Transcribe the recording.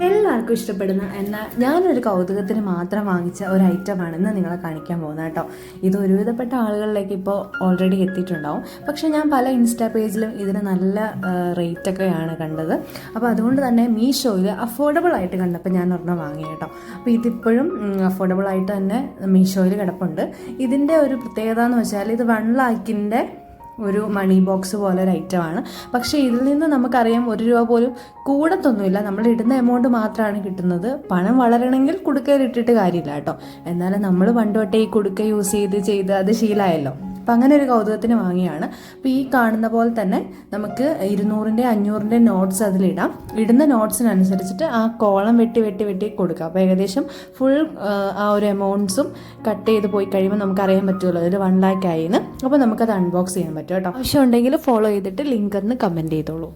എല്ലാവർക്കും ഇഷ്ടപ്പെടുന്ന എന്നാൽ ഞാനൊരു കൗതുകത്തിന് മാത്രം വാങ്ങിച്ച ഒരു ഐറ്റമാണെന്ന് നിങ്ങളെ കാണിക്കാൻ പോകുന്നത് കേട്ടോ. ഇത് ഒരുവിധപ്പെട്ട ആളുകളിലേക്ക് ഇപ്പോൾ ഓൾറെഡി എത്തിയിട്ടുണ്ടാവും. പക്ഷേ ഞാൻ പല ഇൻസ്റ്റാ പേജിലും ഇതിന് നല്ല റേറ്റൊക്കെയാണ് കണ്ടത്. അപ്പോൾ അതുകൊണ്ട് തന്നെ മീഷോയിൽ അഫോർഡബിൾ ആയിട്ട് കണ്ടപ്പോൾ ഞാൻ ഒരെണ്ണം വാങ്ങി കേട്ടോ. അപ്പോൾ ഇതിപ്പോഴും അഫോർഡബിൾ ആയിട്ട് തന്നെ മീഷോയിൽ കിടപ്പുണ്ട്. ഇതിൻ്റെ ഒരു പ്രത്യേകത എന്ന് വെച്ചാൽ ഇത് 1 ലാഖിൻ്റെ ഒരു മണി ബോക്സ് പോലെ ഒരു ഐറ്റമാണ്. പക്ഷേ ഇതിൽ നിന്ന് നമുക്കറിയാം 1 രൂപ പോലും കൂടത്തൊന്നുമില്ല. നമ്മൾ ഇടുന്ന എമൗണ്ട് മാത്രമാണ് കിട്ടുന്നത്. പണം വളരണമെങ്കിൽ കുടുക്കയിലിട്ടിട്ട് കാര്യമില്ല കേട്ടോ. എന്നാലും നമ്മൾ പണ്ട് തൊട്ടേ ഈ കുടുക്ക യൂസ് ചെയ്ത് അത് ശീലമായല്ലോ. അപ്പം അങ്ങനെ ഒരു കൗതുകത്തിന് വാങ്ങിയാണ്. അപ്പോൾ ഈ കാണുന്ന പോലെ തന്നെ നമുക്ക് 200-ൻ്റെ 500-ൻ്റെ നോട്ട്സ് അതിലിടാം. ഇടുന്ന നോട്ട്സിനനുസരിച്ചിട്ട് ആ കോളം വെട്ടി കൊടുക്കാം. അപ്പോൾ ഏകദേശം ഫുൾ ആ ഒരു എമൗണ്ട്സും കട്ട് ചെയ്ത് പോയി കഴിയുമ്പോൾ നമുക്കറിയാൻ പറ്റുമല്ലോ അതിൽ 1 ലാഖ് ആയിന്ന്. അപ്പോൾ നമുക്കത് അൺബോക്സ് ചെയ്യാൻ പറ്റും കേട്ടോ. ആവശ്യമുണ്ടെങ്കിൽ ഫോളോ ചെയ്തിട്ട് ലിങ്ക് ഒന്ന് കമൻറ്റ് ചെയ്തോളൂ.